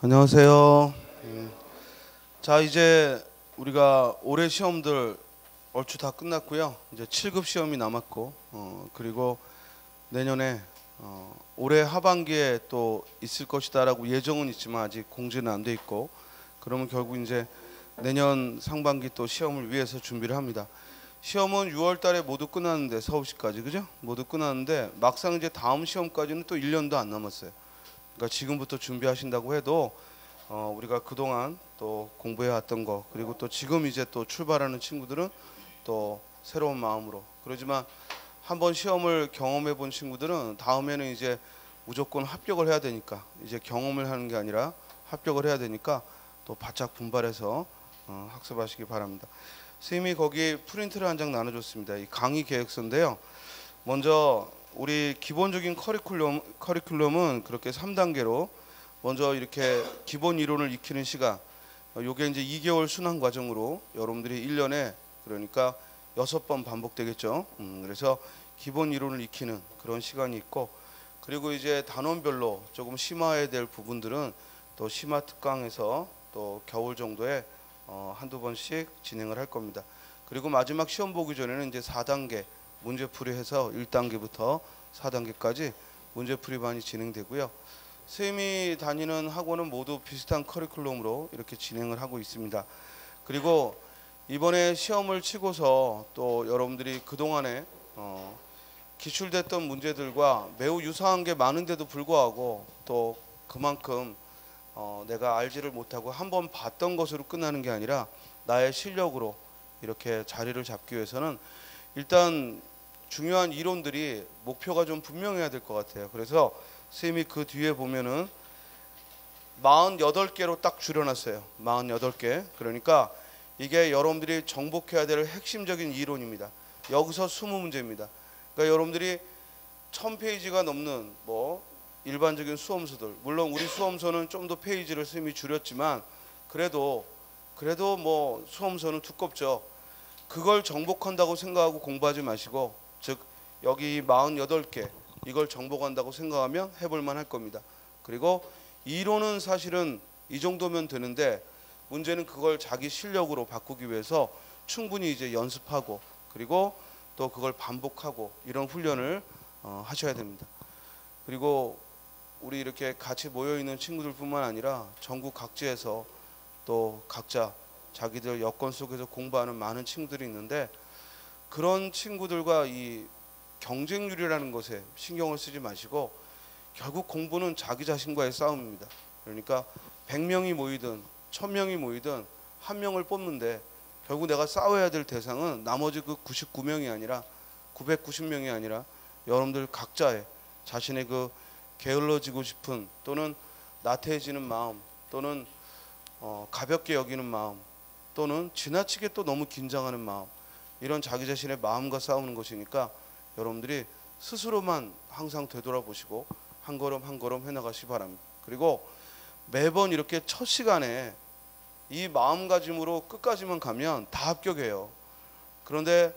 안녕하세요. 자, 이제 우리가 올해 시험들 얼추 다 끝났고요. 이제 7급 시험이 남았고, 그리고 내년에 올해 하반기에 또 있을 것이다라고 예정은 있지만 아직 공지는 안 돼 있고, 그러면 결국 이제 내년 상반기 또 시험을 위해서 준비를 합니다. 시험은 6월 달에 모두 끝났는데, 서울시까지, 그죠? 모두 끝났는데 막상 이제 다음 시험까지는 또 1년도 안 남았어요. 그러니까 지금부터 준비하신다고 해도 우리가 그동안 또 공부해 왔던 거, 그리고 또 지금 이제 또 출발하는 친구들은 또 새로운 마음으로, 그러지만 한번 시험을 경험해 본 친구들은 다음에는 이제 무조건 합격을 해야 되니까, 이제 경험을 하는 게 아니라 합격을 해야 되니까 또 바짝 분발해서 학습하시기 바랍니다. 선생님이 거기 프린트를 한 장 나눠줬습니다. 이 강의 계획서인데요. 먼저 우리 기본적인 커리큘럼은 그렇게 3단계로 먼저 이렇게 기본 이론을 익히는 시간, 요게 이제 2개월 순환 과정으로 여러분들이 1년에 그러니까 6번 반복되겠죠. 그래서 기본 이론을 익히는 그런 시간이 있고, 그리고 이제 단원별로 조금 심화해야 될 부분들은 또 심화 특강에서 또 겨울 정도에 한두 번씩 진행을 할 겁니다. 그리고 마지막 시험 보기 전에는 이제 4단계 문제풀이 해서 1단계부터 4단계까지 문제풀이 반이 진행되고요. 선생님이 다니는 학원은 모두 비슷한 커리큘럼으로 이렇게 진행을 하고 있습니다. 그리고 이번에 시험을 치고서 또 여러분들이 그동안에 기출됐던 문제들과 매우 유사한 게 많은데도 불구하고 또 그만큼 내가 알지를 못하고 한번 봤던 것으로 끝나는 게 아니라 나의 실력으로 이렇게 자리를 잡기 위해서는 일단 중요한 이론들이 목표가 좀 분명해야 될 것 같아요. 그래서 선생님이 그 뒤에 보면은 48개로 딱 줄여놨어요. 48개. 그러니까 이게 여러분들이 정복해야 될 핵심적인 이론입니다. 여기서 20문제입니다. 그러니까 여러분들이 1000페이지가 넘는 뭐 일반적인 수험서들, 물론 우리 수험서는 좀 더 페이지를 선생님이 줄였지만 그래도 뭐 수험서는 두껍죠. 그걸 정복한다고 생각하고 공부하지 마시고, 즉 여기 48개 이걸 정복한다고 생각하면 해볼만 할 겁니다. 그리고 이론은 사실은 이 정도면 되는데 문제는 그걸 자기 실력으로 바꾸기 위해서 충분히 이제 연습하고, 그리고 또 그걸 반복하고 이런 훈련을 하셔야 됩니다. 그리고 우리 이렇게 같이 모여있는 친구들뿐만 아니라 전국 각지에서 또 각자 자기들 여건 속에서 공부하는 많은 친구들이 있는데, 그런 친구들과 이 경쟁률이라는 것에 신경을 쓰지 마시고 결국 공부는 자기 자신과의 싸움입니다. 그러니까 100명이 모이든 1000명이 모이든 한 명을 뽑는데 결국 내가 싸워야 될 대상은 나머지 그 99명이 아니라 990명이 아니라 여러분들 각자의 자신의 그 게을러지고 싶은 또는 나태해지는 마음, 또는 가볍게 여기는 마음, 또는 지나치게 또 너무 긴장하는 마음, 이런 자기 자신의 마음과 싸우는 것이니까 여러분들이 스스로만 항상 되돌아보시고 한 걸음 한 걸음 해나가시기 바랍니다. 그리고 매번 이렇게 첫 시간에 이 마음가짐으로 끝까지만 가면 다 합격해요. 그런데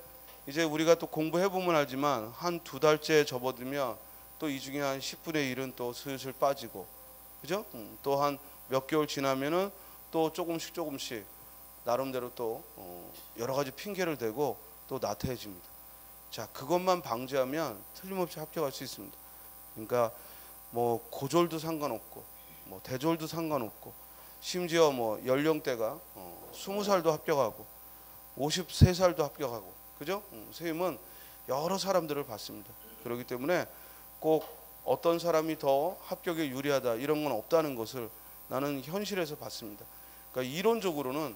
이제 우리가 또 공부해보면 알지만 한 2달째 접어들면 또 이 중에 한 10분의 1은 또 슬슬 빠지고, 그죠? 또 한 몇 개월 지나면은 또 조금씩 나름대로 또 여러 가지 핑계를 대고 또 나태해집니다. 자, 그것만 방지하면 틀림없이 합격할 수 있습니다. 그러니까 뭐 고졸도 상관없고 뭐 대졸도 상관없고, 심지어 뭐 연령대가 20살도 합격하고 53살도 합격하고, 그죠? 선생님은 여러 사람들을 봤습니다. 그렇기 때문에 꼭 어떤 사람이 더 합격에 유리하다 이런 건 없다는 것을 나는 현실에서 봤습니다. 그러니까 이론적으로는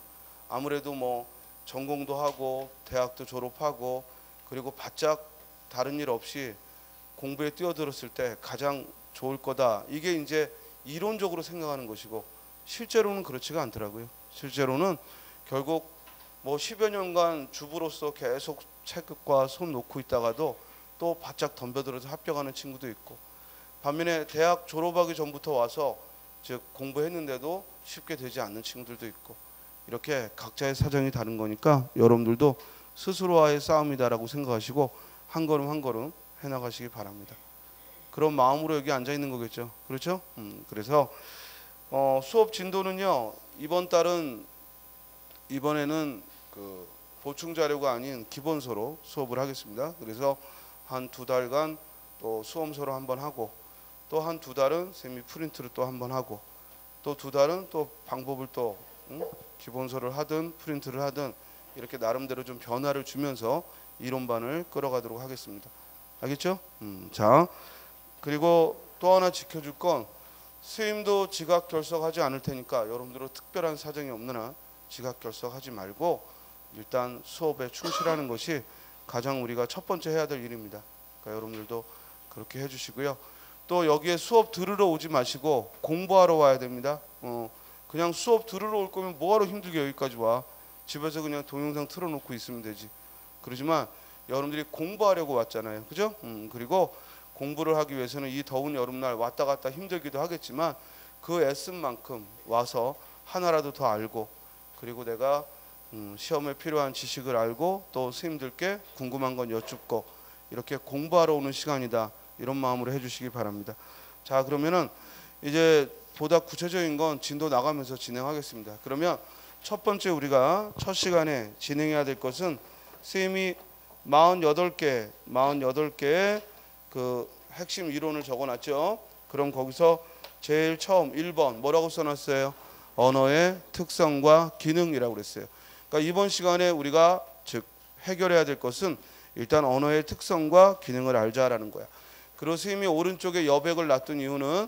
아무래도 뭐 전공도 하고 대학도 졸업하고 그리고 바짝 다른 일 없이 공부에 뛰어들었을 때 가장 좋을 거다, 이게 이제 이론적으로 생각하는 것이고, 실제로는 그렇지가 않더라고요. 실제로는 결국 뭐 10여 년간 주부로서 계속 체급과 손 놓고 있다가도 또 바짝 덤벼들어서 합격하는 친구도 있고, 반면에 대학 졸업하기 전부터 와서 즉 공부했는데도 쉽게 되지 않는 친구들도 있고, 이렇게 각자의 사정이 다른 거니까 여러분들도 스스로와의 싸움이다라고 생각하시고 한 걸음 한 걸음 해나가시기 바랍니다. 그런 마음으로 여기 앉아 있는 거겠죠. 그렇죠? 그래서 수업 진도는요. 이번에는 그 보충 자료가 아닌 기본서로 수업을 하겠습니다. 그래서 한 2달간 또 수험서로 한번 하고 또 한 2달은 세미 프린트를 또 한번 하고 또 2달은 또 방법을 또 기본서를 하든 프린트를 하든 이렇게 나름대로 좀 변화를 주면서 이론반을 끌어가도록 하겠습니다. 알겠죠? 자, 그리고 또 하나 지켜줄 건 스님도 지각 결석하지 않을 테니까 여러분들은 특별한 사정이 없는 한 지각 결석하지 말고 일단 수업에 충실하는 것이 가장 우리가 첫 번째 해야 될 일입니다. 그러니까 여러분들도 그렇게 해주시고요. 또 여기에 수업 들으러 오지 마시고 공부하러 와야 됩니다. 그냥 수업 들으러 올 거면 뭐하러 힘들게 여기까지 와. 집에서 그냥 동영상 틀어놓고 있으면 되지. 그러지만 여러분들이 공부하려고 왔잖아요. 그죠? 그리고 공부를 하기 위해서는 이 더운 여름날 왔다 갔다 힘들기도 하겠지만 그 애쓴 만큼 와서 하나라도 더 알고 그리고 내가 시험에 필요한 지식을 알고 또 스님들께 궁금한 건 여쭙고 이렇게 공부하러 오는 시간이다. 이런 마음으로 해주시기 바랍니다. 자, 그러면은 이제 보다 구체적인 건 진도 나가면서 진행하겠습니다. 그러면 첫 번째 우리가 첫 시간에 진행해야 될 것은 스님이 48개의 그 핵심 이론을 적어놨죠. 그럼 거기서 제일 처음 1번 뭐라고 써놨어요? 언어의 특성과 기능이라고 그랬어요. 그러니까 이번 시간에 우리가 즉 해결해야 될 것은 일단 언어의 특성과 기능을 알자라는 거야. 그리고 스님이 오른쪽에 여백을 놨던 이유는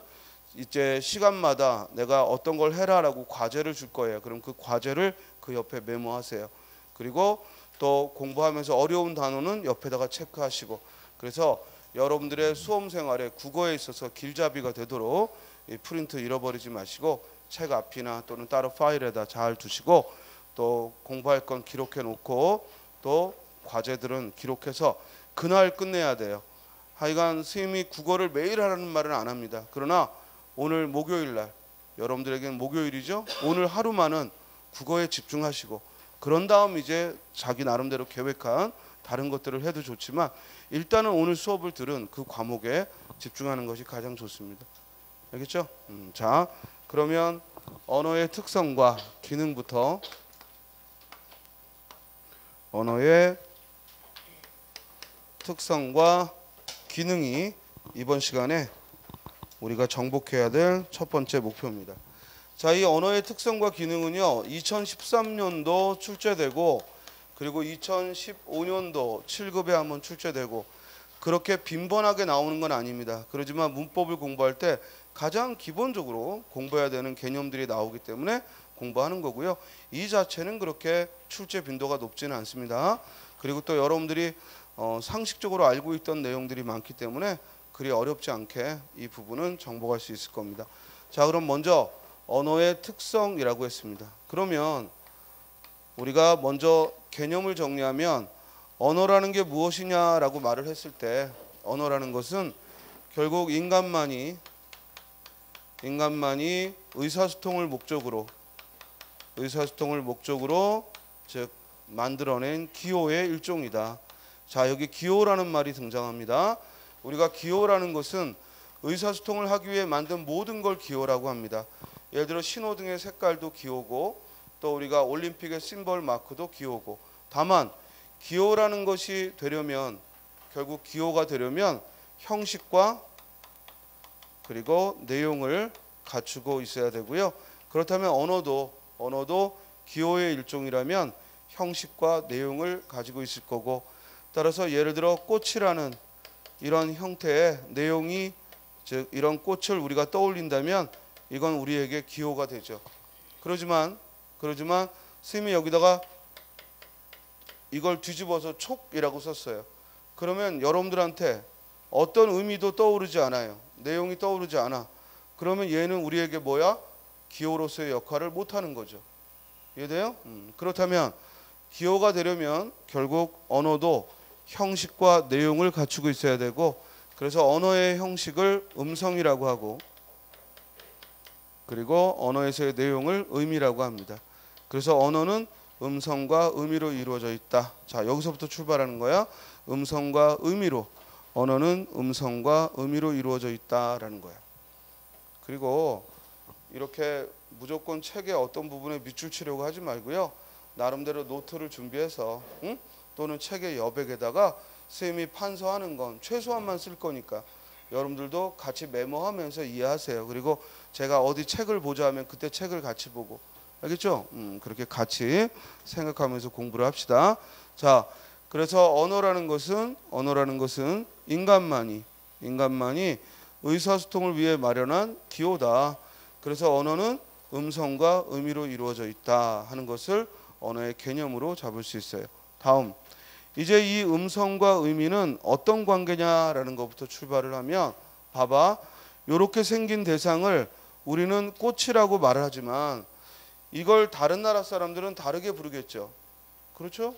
이제 시간마다 내가 어떤 걸 해라라고 과제를 줄 거예요. 그럼 그 과제를 그 옆에 메모하세요. 그리고 또 공부하면서 어려운 단어는 옆에다가 체크하시고 그래서 여러분들의 수험 생활에 국어에 있어서 길잡이가 되도록 이 프린트 잃어버리지 마시고 책 앞이나 또는 따로 파일에다 잘 두시고 또 공부할 건 기록해 놓고 또 과제들은 기록해서 그날 끝내야 돼요. 하여간 스님이 국어를 매일 하라는 말은 안 합니다. 그러나 오늘 목요일 날 여러분들에게는 목요일이죠. 오늘 하루만은 국어에 집중하시고 그런 다음 이제 자기 나름대로 계획한 다른 것들을 해도 좋지만 일단은 오늘 수업을 들은 그 과목에 집중하는 것이 가장 좋습니다. 알겠죠? 자, 그러면 언어의 특성과 기능부터 언어의 특성과 기능이 이번 시간에 우리가 정복해야 될 첫 번째 목표입니다. 자, 이 언어의 특성과 기능은요 2013년도 출제되고 그리고 2015년도 7급에 한번 출제되고 그렇게 빈번하게 나오는 건 아닙니다. 그렇지만 문법을 공부할 때 가장 기본적으로 공부해야 되는 개념들이 나오기 때문에 공부하는 거고요. 이 자체는 그렇게 출제 빈도가 높지는 않습니다. 그리고 또 여러분들이 상식적으로 알고 있던 내용들이 많기 때문에 그리 어렵지 않게 이 부분은 정복할 수 있을 겁니다. 자, 그럼 먼저 언어의 특성이라고 했습니다. 그러면 우리가 먼저 개념을 정리하면 언어라는 게 무엇이냐라고 말을 했을 때 언어라는 것은 결국 인간만이 의사소통을 목적으로 즉 만들어낸 기호의 일종이다. 자, 여기 기호라는 말이 등장합니다. 우리가 기호라는 것은 의사소통을 하기 위해 만든 모든 걸 기호라고 합니다. 예를 들어 신호등의 색깔도 기호고 또 우리가 올림픽의 심벌 마크도 기호고 다만 기호라는 것이 되려면 결국 기호가 되려면 형식과 그리고 내용을 갖추고 있어야 되고요. 그렇다면 언어도 기호의 일종이라면 형식과 내용을 가지고 있을 거고 따라서 예를 들어 꽃이라는 이런 형태의 내용이 즉 이런 꽃을 우리가 떠올린다면 이건 우리에게 기호가 되죠. 그러지만 스님이 여기다가 이걸 뒤집어서 촉이라고 썼어요. 그러면 여러분들한테 어떤 의미도 떠오르지 않아요. 내용이 떠오르지 않아. 그러면 얘는 우리에게 뭐야? 기호로서의 역할을 못하는 거죠. 이해돼요? 그렇다면 기호가 되려면 결국 언어도 형식과 내용을 갖추고 있어야 되고 그래서 언어의 형식을 음성이라고 하고 그리고 언어에서의 내용을 의미라고 합니다. 그래서 언어는 음성과 의미로 이루어져 있다. 자, 여기서부터 출발하는 거야. 음성과 의미로. 언어는 음성과 의미로 이루어져 있다라는 거야. 그리고 이렇게 무조건 책의 어떤 부분에 밑줄 치려고 하지 말고요. 나름대로 노트를 준비해서 또는 책의 여백에다가 선생님이 판서하는 건 최소한만 쓸 거니까 여러분들도 같이 메모하면서 이해하세요. 그리고 제가 어디 책을 보자 하면 그때 책을 같이 보고, 알겠죠? 그렇게 같이 생각하면서 공부를 합시다. 자, 그래서 언어라는 것은 인간만이 의사소통을 위해 마련한 기호다. 그래서 언어는 음성과 의미로 이루어져 있다 하는 것을 언어의 개념으로 잡을 수 있어요. 다음, 이제 이 음성과 의미는 어떤 관계냐라는 것부터 출발을 하면, 봐봐, 이렇게 생긴 대상을 우리는 꽃이라고 말을 하지만 이걸 다른 나라 사람들은 다르게 부르겠죠. 그렇죠?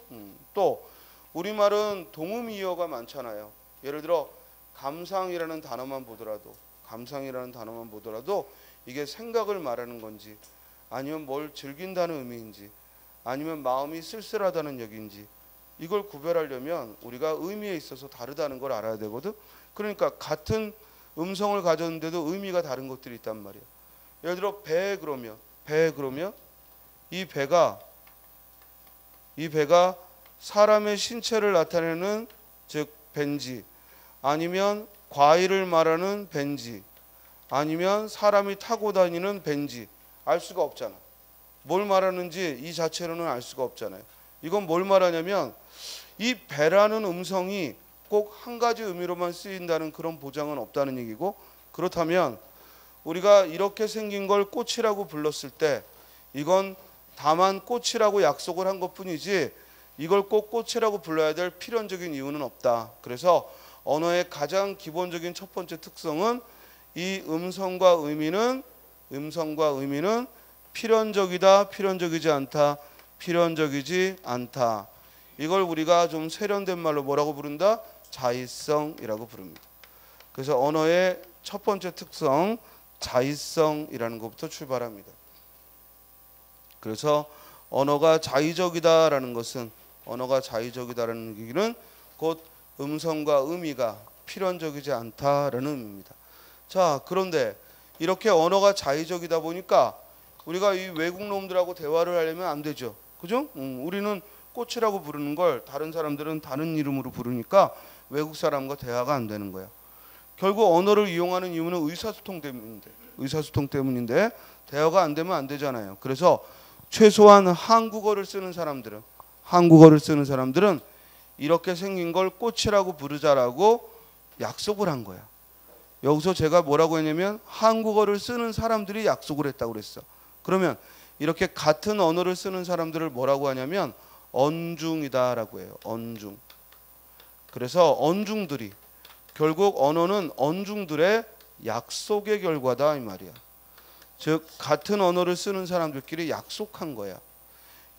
또 우리말은 동음이어가 많잖아요. 예를 들어 감상이라는 단어만 보더라도 이게 생각을 말하는 건지, 아니면 뭘 즐긴다는 의미인지, 아니면 마음이 쓸쓸하다는 얘기인지, 이걸 구별하려면 우리가 의미에 있어서 다르다는 걸 알아야 되거든. 그러니까 같은 음성을 가졌는데도 의미가 다른 것들이 있단 말이야. 예를 들어 배 그러면 이 배가 사람의 신체를 나타내는, 즉 벤지, 아니면 과일을 말하는 벤지, 아니면 사람이 타고 다니는 벤지, 알 수가 없잖아. 뭘 말하는지 이 자체로는 알 수가 없잖아요. 이건 뭘 말하냐면 이 배라는 음성이 꼭 한 가지 의미로만 쓰인다는 그런 보장은 없다는 얘기고, 그렇다면 우리가 이렇게 생긴 걸 꽃이라고 불렀을 때 이건 다만 꽃이라고 약속을 한 것뿐이지 이걸 꼭 꽃이라고 불러야 될 필연적인 이유는 없다. 그래서 언어의 가장 기본적인 첫 번째 특성은 이 음성과 의미는 필연적이다, 필연적이지 않다. 이걸 우리가 좀 세련된 말로 뭐라고 부른다? 자의성이라고 부릅니다. 그래서 언어의 첫 번째 특성, 자의성이라는 것부터 출발합니다. 그래서 언어가 자의적이다라는 얘기는 곧 음성과 의미가 필연적이지 않다라는 의미입니다. 자, 그런데 이렇게 언어가 자의적이다 보니까 우리가 이 외국 놈들하고 대화를 하려면 안 되죠. 그죠? 우리는 꽃이라고 부르는 걸 다른 사람들은 다른 이름으로 부르니까 외국 사람과 대화가 안 되는 거야. 결국 언어를 이용하는 이유는 의사소통 때문인데 대화가 안 되면 안 되잖아요. 그래서 최소한 한국어를 쓰는 사람들은 이렇게 생긴 걸 꽃이라고 부르자라고 약속을 한 거야. 여기서 제가 뭐라고 했냐면 한국어를 쓰는 사람들이 약속을 했다고 그랬어. 그러면 이렇게 같은 언어를 쓰는 사람들을 뭐라고 하냐면 언중이다라고 해요. 언중. 그래서 언중들이, 결국 언어는 언중들의 약속의 결과다 이 말이야. 즉 같은 언어를 쓰는 사람들끼리 약속한 거야.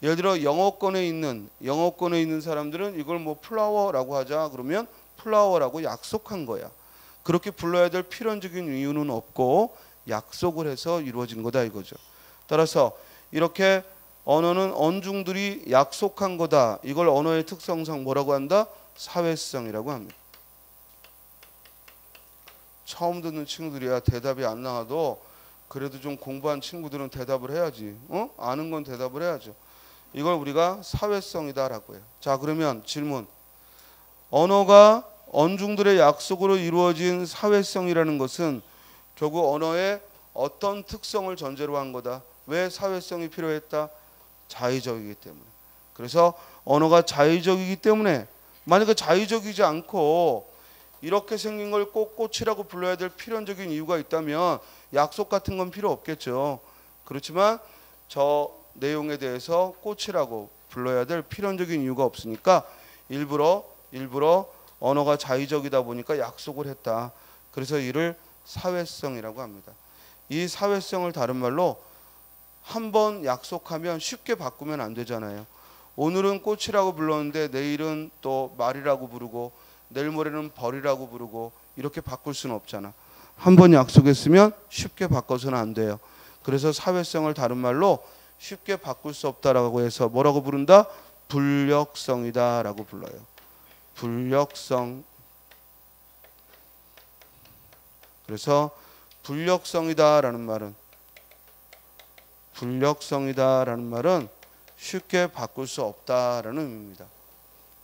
예를 들어 영어권에 있는 사람들은 이걸 뭐 플라워라고 하자 그러면 플라워라고 약속한 거야. 그렇게 불러야 될 필연적인 이유는 없고 약속을 해서 이루어진 거다 이거죠. 따라서 이렇게 언어는 언중들이 약속한 거다. 이걸 언어의 특성상 뭐라고 한다? 사회성이라고 합니다. 처음 듣는 친구들이야 대답이 안 나와도 그래도 좀 공부한 친구들은 대답을 해야지. 아는 건 대답을 해야죠. 이걸 우리가 사회성이다라고 해요. 자, 그러면 질문. 언어가 언중들의 약속으로 이루어진 사회성이라는 것은 결국 언어의 어떤 특성을 전제로 한 거다. 왜 사회성이 필요했다? 자의적이기 때문에. 그래서 언어가 자의적이기 때문에, 만약에 자의적이지 않고 이렇게 생긴 걸 꼭 꽃이라고 불러야 될 필연적인 이유가 있다면 약속 같은 건 필요 없겠죠. 그렇지만 저 내용에 대해서 꽃이라고 불러야 될 필연적인 이유가 없으니까 일부러 언어가 자의적이다 보니까 약속을 했다. 그래서 이를 사회성이라고 합니다. 이 사회성을 다른 말로 한번 약속하면 쉽게 바꾸면 안 되잖아요. 오늘은 꽃이라고 불렀는데 내일은 또 말이라고 부르고 내일 모레는 벌이라고 부르고 이렇게 바꿀 수는 없잖아. 한번 약속했으면 쉽게 바꿔서는 안 돼요. 그래서 사회성을 다른 말로 쉽게 바꿀 수 없다라고 해서 뭐라고 부른다? 불역성이다라고 불러요. 불역성. 그래서 불역성이다라는 말은 불력성이다라는 말은 쉽게 바꿀 수 없다라는 의미입니다.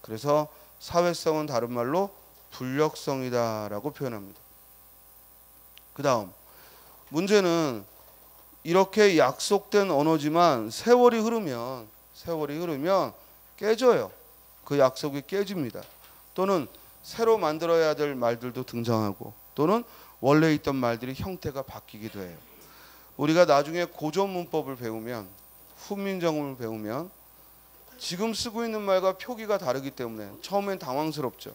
그래서 사회성은 다른 말로 불력성이다라고 표현합니다. 그 다음 문제는 이렇게 약속된 언어지만 세월이 흐르면 깨져요. 그 약속이 깨집니다. 또는 새로 만들어야 될 말들도 등장하고 또는 원래 있던 말들이 형태가 바뀌기도 해요. 우리가 나중에 고전 문법을 배우면 훈민정음을 배우면 지금 쓰고 있는 말과 표기가 다르기 때문에 처음엔 당황스럽죠.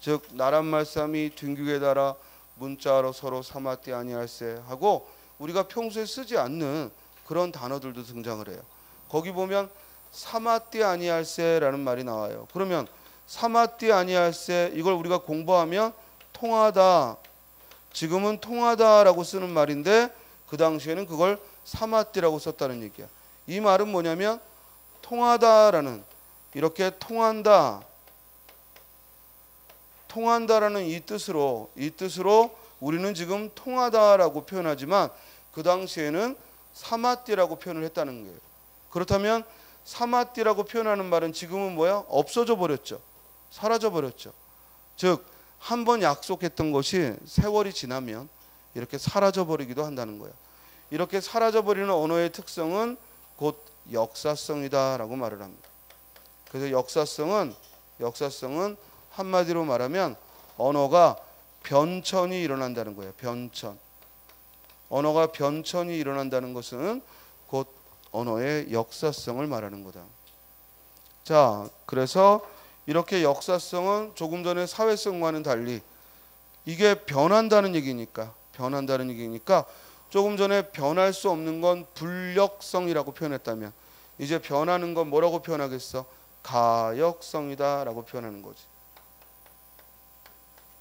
즉 나란 말씀이 뒹귀게 달아 문자로 서로 삼았디 아니할세 하고 우리가 평소에 쓰지 않는 그런 단어들도 등장을 해요. 거기 보면 삼았디 아니할세라는 말이 나와요. 그러면 삼았디 아니할세 이걸 우리가 공부하면 통하다. 지금은 통하다라고 쓰는 말인데 그 당시에는 그걸 삼았디라고 썼다는 얘기야. 이 말은 뭐냐면 통하다라는 이렇게 통한다라는 이 뜻으로 우리는 지금 통하다라고 표현하지만 그 당시에는 사마띠라고 표현을 했다는 거예요. 그렇다면 사마띠라고 표현하는 말은 지금은 뭐야? 없어져 버렸죠. 사라져 버렸죠. 즉 한 번 약속했던 것이 세월이 지나면 이렇게 사라져 버리기도 한다는 거예요. 이렇게 사라져 버리는 언어의 특성은 곧 역사성이다라고 말을 합니다. 그래서 역사성은 한마디로 말하면 언어가 변천이 일어난다는 거예요. 변천. 언어가 변천이 일어난다는 것은 곧 언어의 역사성을 말하는 거다. 자, 그래서 이렇게 역사성은 조금 전에 사회성과는 달리 이게 변한다는 얘기니까 조금 전에 변할 수 없는 건 불력성이라고 표현했다면 이제 변하는 건 뭐라고 표현하겠어? 가역성이다라고 표현하는 거지.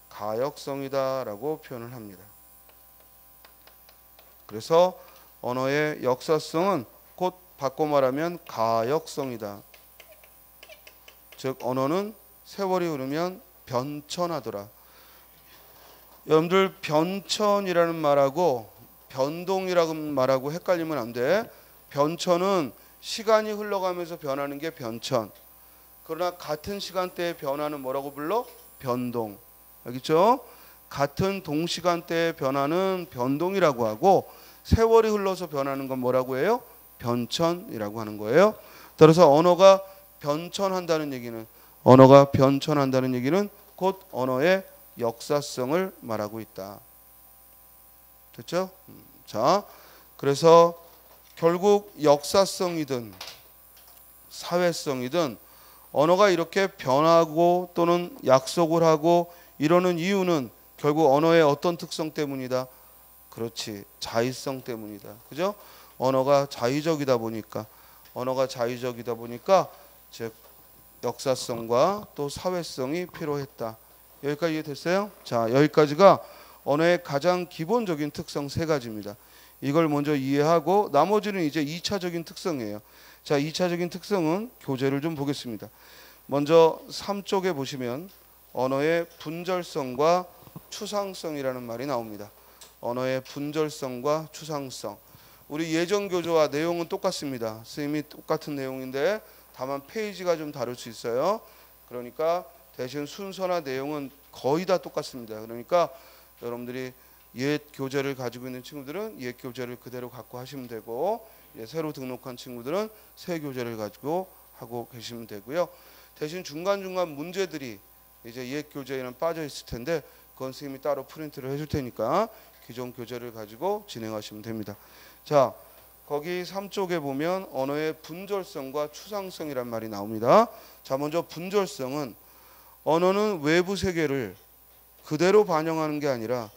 가역성이다라고 표현을 합니다. 그래서 언어의 역사성은 곧 바꿔 말하면 가역성이다. 즉 언어는 세월이 흐르면 변천하더라. 여러분들 변천이라는 말하고 변동이라는 말하고 헷갈리면 안 돼. 변천은 시간이 흘러가면서 변하는 게 변천. 그러나 같은 시간대에 변화는 뭐라고 불러? 변동. 알겠죠? 같은 동시간대에 변화는 변동이라고 하고 세월이 흘러서 변하는 건 뭐라고 해요? 변천이라고 하는 거예요. 따라서 언어가 변천한다는 얘기는 곧 언어의 역사성을 말하고 있다. 됐죠? 자, 그래서 결국 역사성이든 사회성이든 언어가 이렇게 변하고 또는 약속을 하고 이러는 이유는 결국 언어의 어떤 특성 때문이다? 그렇지, 자의성 때문이다. 그죠? 언어가 자의적이다 보니까 즉 역사성과 또 사회성이 필요했다. 여기까지 이해됐어요? 자, 여기까지가 언어의 가장 기본적인 특성 세 가지입니다. 이걸 먼저 이해하고 나머지는 이제 2차적인 특성이에요. 자, 2차적인 특성은 교재를 좀 보겠습니다. 먼저 3쪽에 보시면 언어의 분절성과 추상성이라는 말이 나옵니다. 언어의 분절성과 추상성. 우리 예전 교재와 내용은 똑같습니다. 선생님이 똑같은 내용인데 다만 페이지가 좀 다를 수 있어요. 그러니까 대신 순서나 내용은 거의 다 똑같습니다. 그러니까 여러분들이 옛 교재를 가지고 있는 친구들은 옛 교재를 그대로 갖고 하시면 되고 새로 등록한 친구들은 새 교재를 가지고 하고 계시면 되고요. 대신 중간중간 문제들이 이제 옛 교재에는 빠져 있을 텐데 그건 선생님이 따로 프린트를 해줄 테니까 기존 교재를 가지고 진행하시면 됩니다. 자, 거기 3쪽에 보면 언어의 분절성과 추상성이란 말이 나옵니다. 자, 먼저 분절성은 언어는 외부 세계를 그대로 반영하는 게 아니라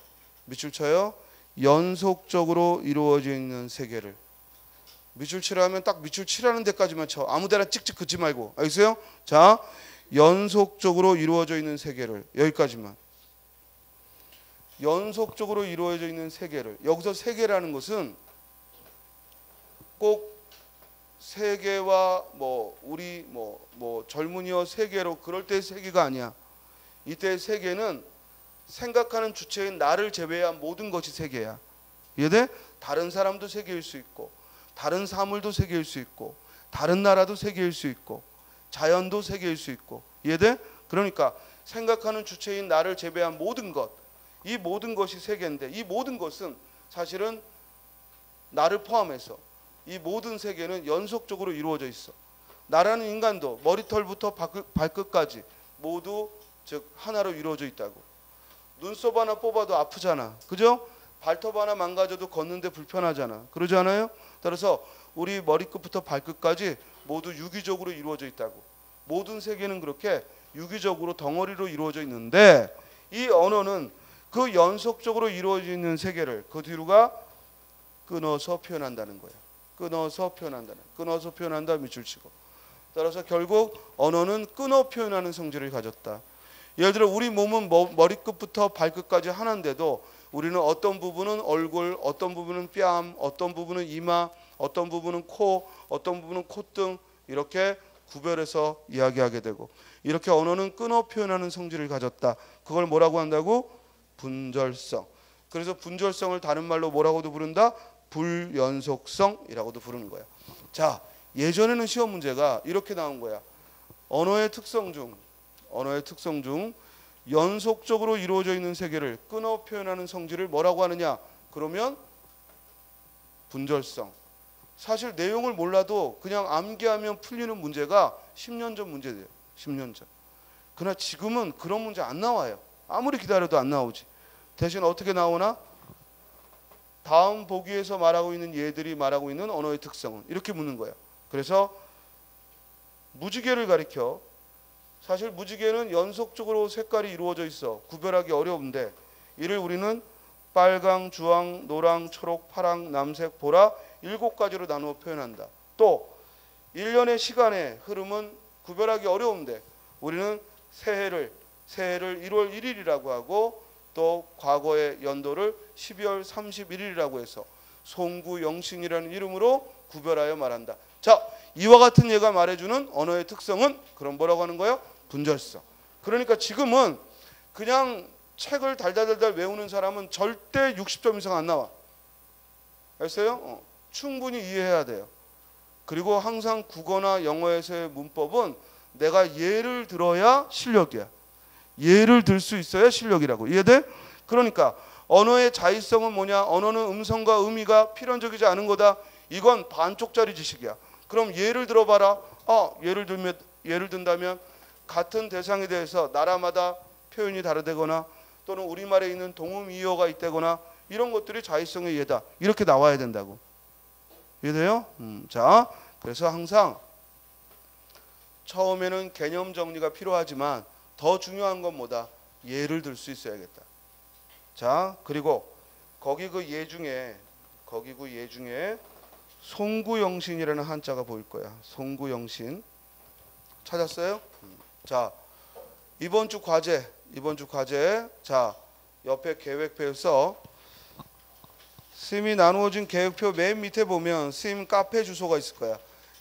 밑줄 쳐요. 연속적으로 이루어져 있는 세계를. 밑줄 치라면 딱 밑줄 치라는 데까지만 쳐. 아무데나 찍찍 긋지 말고. 알겠어요? 자, 연속적으로 이루어져 있는 세계를. 여기까지만. 연속적으로 이루어져 있는 세계를. 여기서 세계라는 것은 꼭 세계와 우리 젊은이여 세계로 그럴 때의 세계가 아니야. 이때의 세계는 생각하는 주체인 나를 제외한 모든 것이 세계야. 이해돼? 다른 사람도 세계일 수 있고 다른 사물도 세 개일 수 있고, 다른 나라도 세 개일 수 있고, 자연도 세 개일 수 있고. 이해돼? 그러니까 생각하는 주체인 나를 제외한 모든 것, 이 모든 것이 세 개인데, 이 모든 것은 사실은 나를 포함해서 이 모든 세계는 연속적으로 이루어져 있어. 나라는 인간도 머리털부터 발끝까지 모두 즉 하나로 이루어져 있다고. 눈썹 하나 뽑아도 아프잖아, 그죠? 발톱 하나 망가져도 걷는데 불편하잖아, 그러지 않아요? 따라서 우리 머리끝부터 발끝까지 모두 유기적으로 이루어져 있다고. 모든 세계는 그렇게 유기적으로 덩어리로 이루어져 있는데, 이 언어는 그 연속적으로 이루어져 있는 세계를 그 뒤로가 끊어서 표현한다는 거예요. 끊어서 표현한다는, 끊어서 표현한다 밑줄 치고. 따라서 결국 언어는 끊어 표현하는 성질을 가졌다. 예를 들어 우리 몸은 머리끝부터 발끝까지 하나인데도 우리는 어떤 부분은 얼굴, 어떤 부분은 뺨, 어떤 부분은 이마, 어떤 부분은 코, 어떤 부분은 콧등, 이렇게 구별해서 이야기하게 되고, 이렇게 언어는 끊어 표현하는 성질을 가졌다. 그걸 뭐라고 한다고? 분절성. 그래서 분절성을 다른 말로 뭐라고도 부른다? 불연속성이라고도 부르는 거야. 자, 예전에는 시험 문제가 이렇게 나온 거야. 언어의 특성 중 연속적으로 이루어져 있는 세계를 끊어 표현하는 성질을 뭐라고 하느냐? 그러면 분절성. 사실 내용을 몰라도 그냥 암기하면 풀리는 문제가 10년 전 문제돼요. 10년 전. 그러나 지금은 그런 문제 안 나와요. 아무리 기다려도 안 나오지. 대신 어떻게 나오나? 다음 보기에서 말하고 있는 얘들이 말하고 있는 언어의 특성은, 이렇게 묻는 거야. 그래서 무지개를 가리켜. 사실 무지개는 연속적으로 색깔이 이루어져 있어. 구별하기 어려운데 이를 우리는 빨강, 주황, 노랑, 초록, 파랑, 남색, 보라 7가지로 나누어 표현한다. 또 1년의 시간의 흐름은 구별하기 어려운데 우리는 새해를 1월 1일이라고 하고, 또 과거의 연도를 12월 31일이라고 해서 송구영신이라는 이름으로 구별하여 말한다. 자, 이와 같은 예가 말해주는 언어의 특성은 그럼 뭐라고 하는 거예요? 분절성. 그러니까 지금은 그냥 책을 달달달달 외우는 사람은 절대 60점 이상 안 나와. 알겠어요? 충분히 이해해야 돼요. 그리고 항상 국어나 영어에서의 문법은 내가 예를 들어야 실력이야. 예를 들 수 있어야 실력이라고. 이해돼? 그러니까 언어의 자의성은 뭐냐? 언어는 음성과 의미가 필연적이지 않은 거다. 이건 반쪽짜리 지식이야. 그럼 예를 들어봐라. 예를 든다면 같은 대상에 대해서 나라마다 표현이 다르다거나, 또는 우리말에 있는 동음이어가 있다거나, 이런 것들이 자의성의 예다. 이렇게 나와야 된다고. 이해돼요? 자, 그래서 항상 처음에는 개념 정리가 필요하지만 더 중요한 건 뭐다? 예를 들 수 있어야겠다. 자, 그리고 거기 그 예 중에 송구영신이라는 한자가 보일 거야. 송구영신. 찾았어요? 자, 이번 주 과제. 자, 옆에 계획표에서 스님이 나누어진 계획표 맨 밑에 보면 스님 카페 주소가 있을 거야.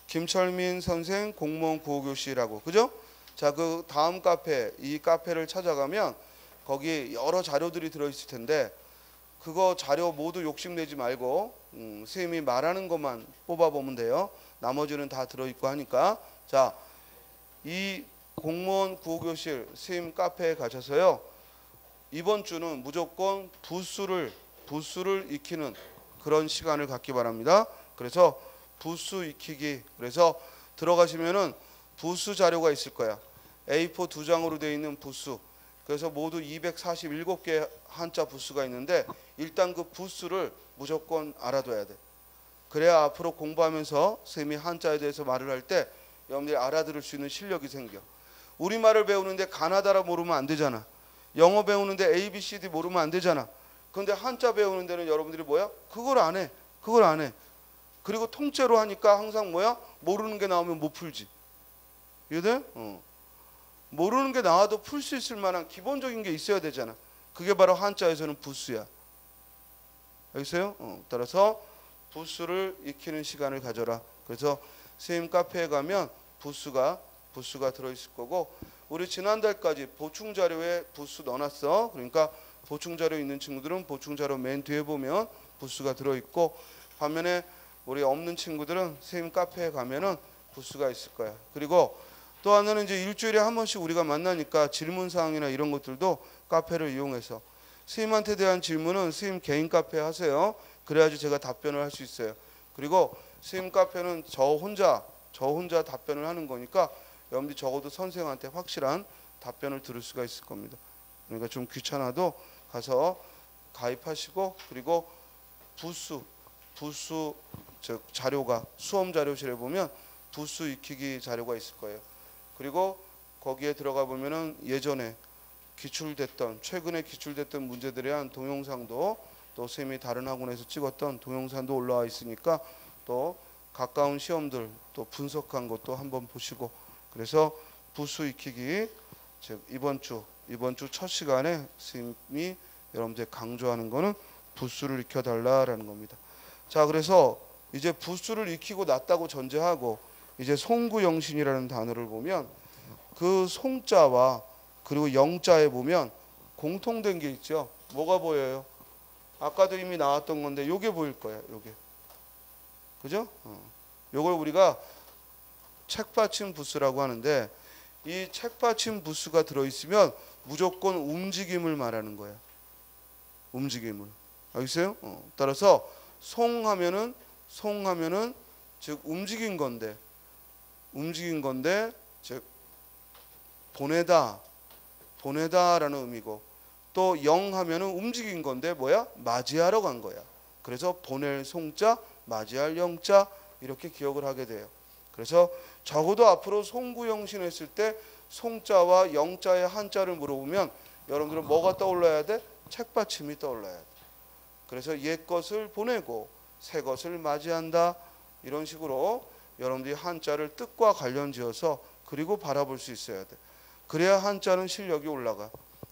김철민 선생 공무원 구호교실이라고. 그죠? 자, 그 다음 카페, 이 카페를 찾아가면 거기 여러 자료들이 들어있을 텐데, 그거 자료 모두 욕심내지 말고 선생님이 말하는 것만 뽑아보면 돼요. 나머지는 다 들어있고 하니까. 자, 이 공무원 구호교실 선생님 카페에 가셔서요, 이번 주는 무조건 부수를 익히는 그런 시간을 갖기 바랍니다. 그래서 부수 익히기. 그래서 들어가시면은 부수 자료가 있을 거야. A4 2장으로 되어 있는 부수. 그래서 모두 247개 한자 부수가 있는데, 일단 그 부수를 무조건 알아둬야 돼. 그래야 앞으로 공부하면서 선생님이 한자에 대해서 말을 할 때 여러분들이 알아들을 수 있는 실력이 생겨. 우리말을 배우는데 가나다라 모르면 안 되잖아. 영어 배우는데 ABCD 모르면 안 되잖아. 그런데 한자 배우는 데는 여러분들이 뭐야? 그걸 안 해. 그리고 통째로 하니까 항상 뭐야? 모르는 게 나오면 못 풀지. 이해돼? 모르는 게 나와도 풀 수 있을 만한 기본적인 게 있어야 되잖아. 그게 바로 한자에서는 부수야. 알겠어요? 따라서 부수를 익히는 시간을 가져라. 그래서 선생님 카페에 가면 부수가 들어있을 거고, 우리 지난달까지 보충 자료에 부수 넣어놨어. 그러니까 보충 자료 있는 친구들은 보충 자료 맨 뒤에 보면 부수가 들어있고, 반면에 우리 없는 친구들은 선생님 카페에 가면은 부스가 있을 거야. 그리고 또 하나는 이제 일주일에 한 번씩 우리가 만나니까 질문 사항이나 이런 것들도 카페를 이용해서 선생님한테 대한 질문은 선생님 개인 카페에 하세요. 그래야지 제가 답변을 할 수 있어요. 그리고 선생님 카페는 저 혼자 답변을 하는 거니까 여러분들이 적어도 선생님한테 확실한 답변을 들을 수가 있을 겁니다. 그러니까 좀 귀찮아도 가서 가입하시고, 그리고 부스 즉 자료가 수험 자료실에 보면 부스 익히기 자료가 있을 거예요. 그리고 거기에 들어가 보면은 예전에 최근에 기출됐던 문제들에 대한 동영상도, 또 선생님이 다른 학원에서 찍었던 동영상도 올라와 있으니까 또 가까운 시험들 또 분석한 것도 한번 보시고, 그래서 부스 익히기, 즉 이번 주 첫 시간에 선생님이 여러분들 강조하는 거는 부스를 익혀달라라는 겁니다. 자, 그래서 이제 부스를 익히고 났다고 전제하고 이제 송구영신이라는 단어를 보면 그 송자와 그리고 영자에 보면 공통된 게 있죠. 뭐가 보여요? 아까도 이미 나왔던 건데 요게 보일 거예요. 요게. 그죠? 요걸 우리가 책받침 부스라고 하는데, 이 책받침 부스가 들어있으면 무조건 움직임을 말하는 거야. 움직임을. 알겠어요? 따라서 송하면은 즉 움직인 건데 즉 보내다라는 의미고, 또 영하면은 움직인 건데 뭐야? 맞이하러 간 거야. 그래서 보낼 송자, 맞이할 영자, 이렇게 기억을 하게 돼요. 그래서 적어도 앞으로 송구영신 했을 때 송자와 영자의 한자를 물어보면 여러분들은 뭐가 떠올라야 돼? 책받침이 떠올라야 돼. 그래서 옛 것을 보내고 새 것을 맞이한다, 이런 식으로 여러분들이 한자를 뜻과 관련지어서 그리고 바라볼 수 있어야 돼. 그래야 한자는 실력이 올라가.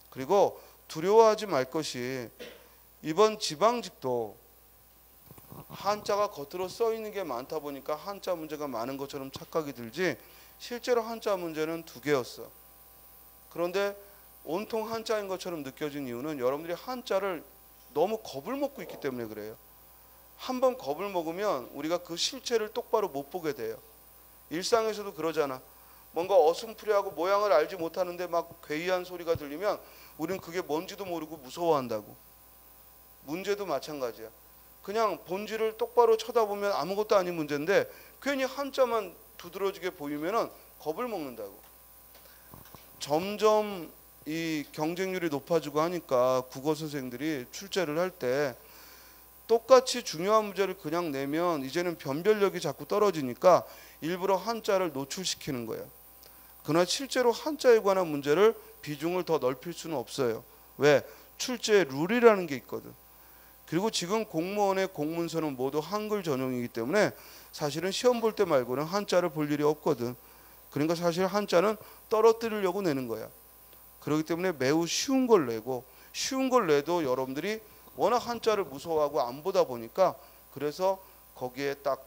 그리고 두려워하지 말 것이, 이번 지방직도 한자가 겉으로 써 있는 게 많다 보니까 한자 문제가 많은 것처럼 착각이 들지, 실제로 한자 문제는 2개였어. 그런데 온통 한자인 것처럼 느껴진 이유는 여러분들이 한자를 너무 겁을 먹고 있기 때문에 그래요. 한번 겁을 먹으면 우리가 그 실체를 똑바로 못 보게 돼요. 일상에서도 그러잖아. 뭔가 어슴푸레하고 모양을 알지 못하는데 막 괴이한 소리가 들리면 우리는 그게 뭔지도 모르고 무서워한다고. 문제도 마찬가지야. 그냥 본질을 똑바로 쳐다보면 아무것도 아닌 문제인데 괜히 한자만 두드러지게 보이면은 겁을 먹는다고. 점점 이 경쟁률이 높아지고 하니까 국어 선생들이 출제를 할 때 똑같이 중요한 문제를 그냥 내면 이제는 변별력이 자꾸 떨어지니까 일부러 한자를 노출시키는 거예요. 그러나 실제로 한자에 관한 문제를 비중을 더 넓힐 수는 없어요. 왜? 출제 룰이라는 게 있거든. 그리고 지금 공무원의 공문서는 모두 한글 전용이기 때문에 사실은 시험 볼 때 말고는 한자를 볼 일이 없거든. 그러니까 사실 한자는 떨어뜨리려고 내는 거야. 그렇기 때문에 매우 쉬운 걸 내고, 쉬운 걸 내도 여러분들이 워낙 한자를 무서워하고 안 보다 보니까 그래서 거기에 딱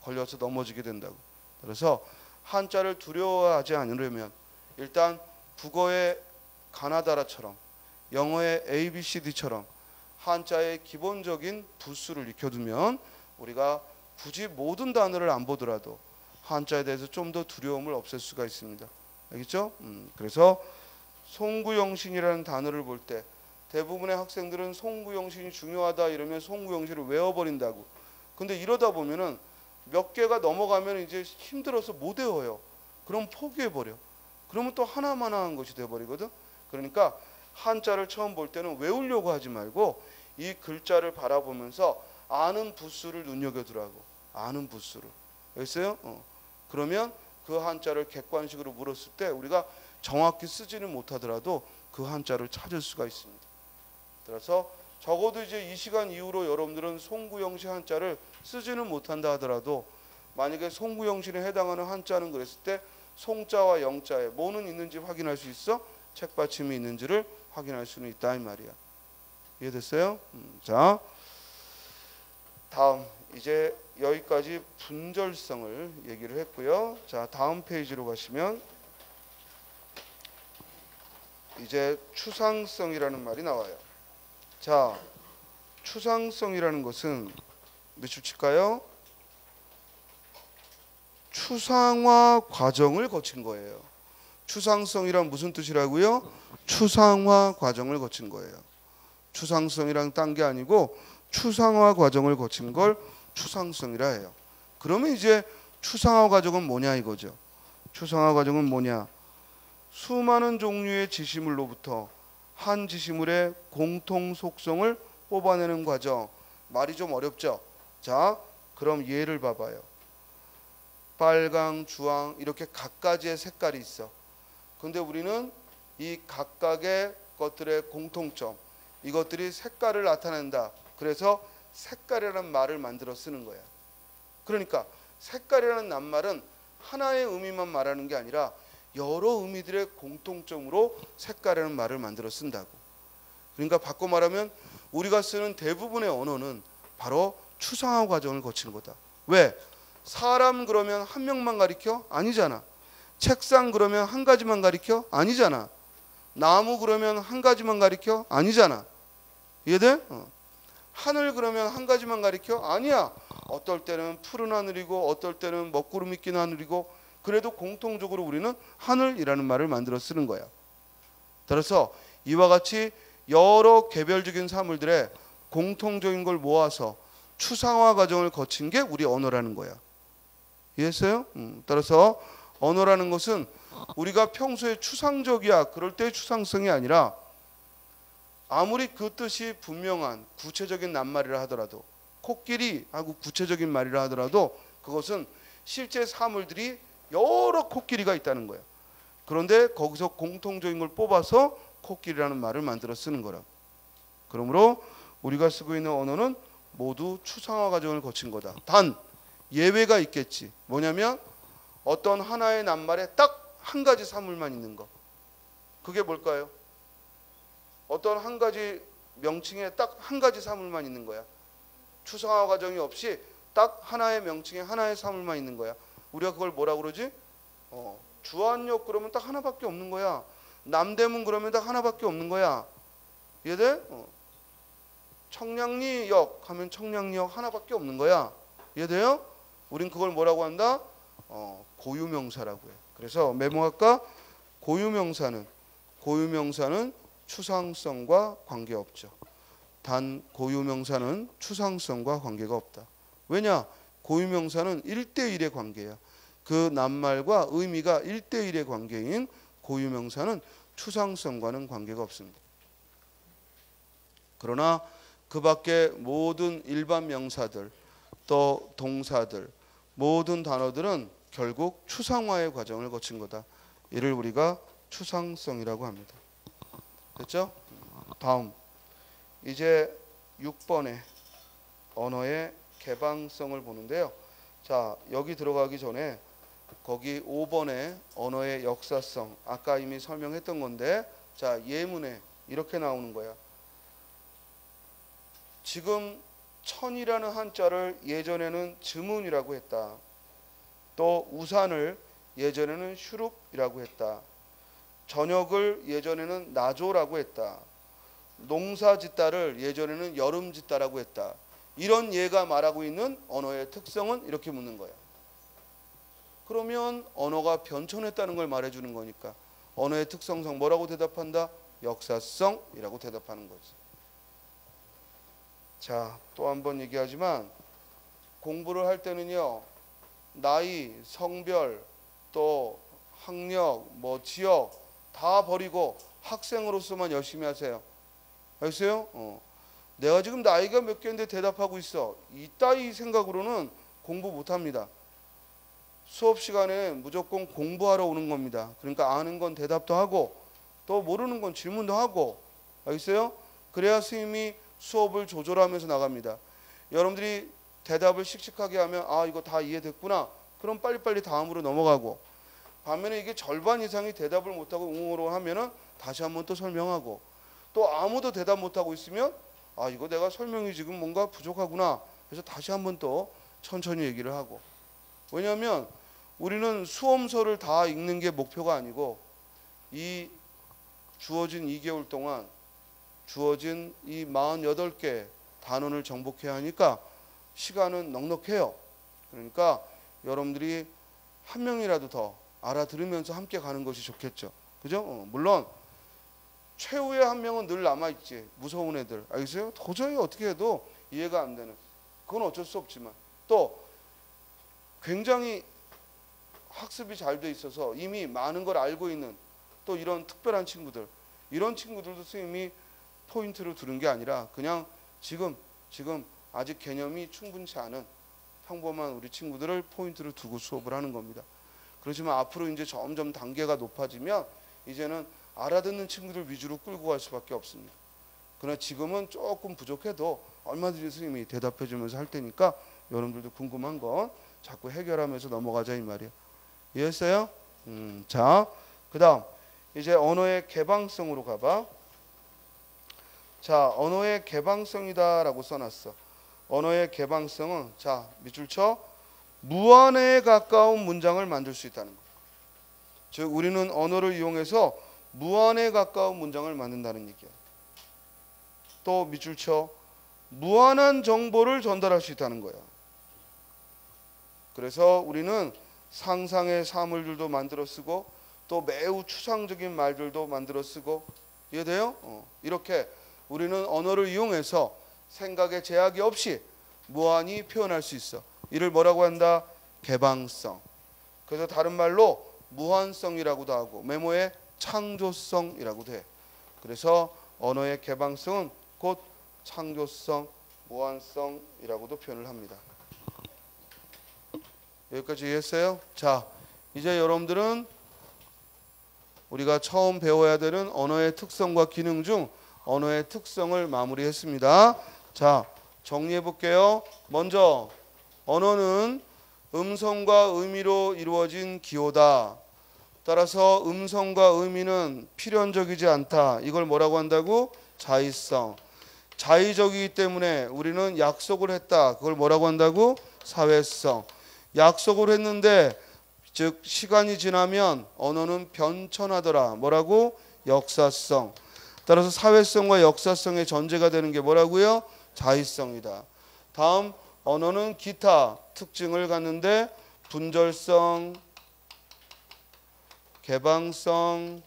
걸려서 넘어지게 된다고. 그래서 한자를 두려워하지 않으려면 일단 국어의 가나다라처럼 영어의 ABCD처럼 한자의 기본적인 부수를 익혀두면 우리가 굳이 모든 단어를 안 보더라도 한자에 대해서 좀 더 두려움을 없앨 수가 있습니다. 알겠죠? 그래서 송구영신이라는 단어를 볼 때 대부분의 학생들은 송구영신이 중요하다 이러면 송구영신을 외워버린다고. 근데 이러다 보면은 몇 개가 넘어가면 이제 힘들어서 못 외워요. 그럼 포기해버려. 그러면 또 하나만한 것이 돼버리거든. 그러니까 한자를 처음 볼 때는 외우려고 하지 말고 이 글자를 바라보면서 아는 부수를 눈여겨두라고. 아는 부수를. 알겠어요? 그러면 그 한자를 객관식으로 물었을 때 우리가 정확히 쓰지는 못하더라도 그 한자를 찾을 수가 있습니다. 그래서 적어도 이제 이 시간 이후로 여러분들은 송구영신 한자를 쓰지는 못한다 하더라도 만약에 송구영신에 해당하는 한자는 그랬을 때 송자와 영자에 뭐는 있는지 확인할 수 있어? 책받침이 있는지를 확인할 수는 있다 이 말이야. 이해됐어요? 자, 다음 이제 여기까지 분절성을 얘기를 했고요. 자, 다음 페이지로 가시면 이제 추상성이라는 말이 나와요. 자, 추상성이라는 것은 몇 줄 칠까요? 추상화 과정을 거친 거예요. 추상성이란 무슨 뜻이라고요? 추상화 과정을 거친 거예요. 추상성이랑 딴 게 아니고 추상화 과정을 거친 걸 추상성이라 해요. 그러면 이제 추상화 과정은 뭐냐 이거죠. 추상화 과정은 뭐냐? 수많은 종류의 지시물로부터 한 지시물의 공통 속성을 뽑아내는 과정. 말이 좀 어렵죠? 자, 그럼 예를 봐봐요. 빨강, 주황 이렇게 각가지의 색깔이 있어. 근데 우리는 이 각각의 것들의 공통점, 이것들이 색깔을 나타낸다. 그래서 색깔이라는 말을 만들어 쓰는 거야. 그러니까 색깔이라는 낱말은 하나의 의미만 말하는 게 아니라 여러 의미들의 공통점으로 색깔이라는 말을 만들어 쓴다고. 그러니까 바꿔 말하면 우리가 쓰는 대부분의 언어는 바로 추상화 과정을 거치는 거다. 왜? 사람 그러면 한 명만 가리켜? 아니잖아. 책상 그러면 한 가지만 가리켜? 아니잖아. 나무 그러면 한 가지만 가리켜? 아니잖아. 이해돼? 하늘 그러면 한 가지만 가리켜? 아니야. 어떨 때는 푸른 하늘이고 어떨 때는 먹구름이 낀 하늘이고, 그래도 공통적으로 우리는 하늘이라는 말을 만들어 쓰는 거야. 따라서 이와 같이 여러 개별적인 사물들의 공통적인 걸 모아서 추상화 과정을 거친 게 우리 언어라는 거야. 이해했어요? 따라서 언어라는 것은 우리가 평소에 추상적이야 그럴 때의 추상성이 아니라 아무리 그 뜻이 분명한 구체적인 낱말이라 하더라도, 코끼리 하고 구체적인 말이라 하더라도 그것은 실제 사물들이 여러 코끼리가 있다는 거야. 그런데 거기서 공통적인 걸 뽑아서 코끼리라는 말을 만들어 쓰는 거라. 그러므로 우리가 쓰고 있는 언어는 모두 추상화 과정을 거친 거다. 단 예외가 있겠지. 뭐냐면 어떤 하나의 낱말에 딱 한 가지 사물만 있는 거. 그게 뭘까요? 어떤 한 가지 명칭에 딱 한 가지 사물만 있는 거야. 추상화 과정이 없이 딱 하나의 명칭에 하나의 사물만 있는 거야. 우리가 그걸 뭐라 그러지? 주안역 그러면 딱 하나밖에 없는 거야. 남대문 그러면 딱 하나밖에 없는 거야. 이해돼? 청량리역 하면 청량리역 하나밖에 없는 거야. 이해돼요? 우린 그걸 뭐라고 한다? 고유명사라고 해. 그래서 메모할까? 고유명사는 추상성과 관계없죠. 단 고유명사는 추상성과 관계가 없다. 왜냐? 고유명사는 1대1의 관계야. 그 낱말과 의미가 1대1의 관계인 고유명사는 추상성과는 관계가 없습니다. 그러나 그 밖에 모든 일반 명사들 또 동사들 모든 단어들은 결국 추상화의 과정을 거친 거다. 이를 우리가 추상성이라고 합니다. 됐죠? 다음 이제 6번의 언어의 개방성을 보는데요. 자, 여기 들어가기 전에 거기 5번의 언어의 역사성, 아까 이미 설명했던 건데, 자, 예문에 이렇게 나오는 거야. 지금 천이라는 한자를 예전에는 즈문이라고 했다. 또 우산을 예전에는 슈룹이라고 했다. 저녁을 예전에는 나조라고 했다. 농사 짓다를 예전에는 여름 짓다라고 했다. 이런 예가 말하고 있는 언어의 특성은 이렇게 묻는 거야. 그러면 언어가 변천했다는 걸 말해주는 거니까 언어의 특성상 뭐라고 대답한다? 역사성이라고 대답하는 거지. 자, 또 한 번 얘기하지만 공부를 할 때는요, 나이, 성별, 또 학력, 지역 다 버리고 학생으로서만 열심히 하세요. 알겠어요? 내가 지금 나이가 몇 개인데 대답하고 있어. 이따위 생각으로는 공부 못합니다. 수업 시간에 무조건 공부하러 오는 겁니다. 그러니까 아는 건 대답도 하고 또 모르는 건 질문도 하고. 알겠어요? 그래야 선생님이 수업을 조절하면서 나갑니다. 여러분들이 대답을 씩씩하게 하면 이거 다 이해됐구나. 그럼 빨리빨리 다음으로 넘어가고, 반면에 이게 절반 이상이 대답을 못하고 웅으로 하면은 다시 한번 또 설명하고, 또 아무도 대답 못하고 있으면 이거 내가 설명이 지금 뭔가 부족하구나. 그래서 다시 한번 또 천천히 얘기를 하고. 왜냐하면 우리는 수험서를 다 읽는 게 목표가 아니고 이 주어진 2개월 동안 주어진 이 48개 단원을 정복해야 하니까 시간은 넉넉해요. 그러니까 여러분들이 한 명이라도 더 알아들으면서 함께 가는 것이 좋겠죠. 그죠? 물론 최후의 한 명은 늘 남아있지. 무서운 애들. 알겠어요? 도저히 어떻게 해도 이해가 안 되는. 그건 어쩔 수 없지만 또 굉장히 학습이 잘 돼 있어서 이미 많은 걸 알고 있는 또 이런 특별한 친구들, 이런 친구들도 선생님이 포인트로 두는 게 아니라 그냥 지금 아직 개념이 충분치 않은 평범한 우리 친구들을 포인트로 두고 수업을 하는 겁니다. 그렇지만 앞으로 이제 점점 단계가 높아지면 이제는 알아듣는 친구들 위주로 끌고 갈 수밖에 없습니다. 그러나 지금은 조금 부족해도 얼마든지 선생님이 대답해 주면서 할 테니까 여러분들도 궁금한 건 자꾸 해결하면서 넘어가자 이 말이에요. 이해했어요? 자, 그 다음 이제 언어의 개방성으로 가봐. 자, 언어의 개방성이다 라고 써놨어. 언어의 개방성은 자, 밑줄 쳐. 무한에 가까운 문장을 만들 수 있다는 거. 즉 우리는 언어를 이용해서 무한에 가까운 문장을 만든다는 얘기야. 또 밑줄 쳐. 무한한 정보를 전달할 수 있다는 거야. 그래서 우리는 상상의 사물들도 만들어 쓰고 또 매우 추상적인 말들도 만들어 쓰고, 이해돼요? 이렇게 우리는 언어를 이용해서 생각의 제약이 없이 무한히 표현할 수 있어. 이를 뭐라고 한다? 개방성. 그래서 다른 말로 무한성이라고도 하고 메모에 창조성이라고도 해. 그래서 언어의 개방성은 곧 창조성, 무한성이라고도 표현을 합니다. 여기까지 이해했어요? 자, 이제 여러분들은 우리가 처음 배워야 되는 언어의 특성과 기능 중 언어의 특성을 마무리했습니다. 자, 정리해 볼게요. 먼저 언어는 음성과 의미로 이루어진 기호다. 따라서 음성과 의미는 필연적이지 않다. 이걸 뭐라고 한다고? 자의성. 자의적이기 때문에 우리는 약속을 했다. 그걸 뭐라고 한다고? 사회성. 약속을 했는데 즉 시간이 지나면 언어는 변천하더라. 뭐라고? 역사성. 따라서 사회성과 역사성의 전제가 되는 게 뭐라고요? 자의성이다. 다음 언어는 기타 특징을 갖는데 분절성, 개방성,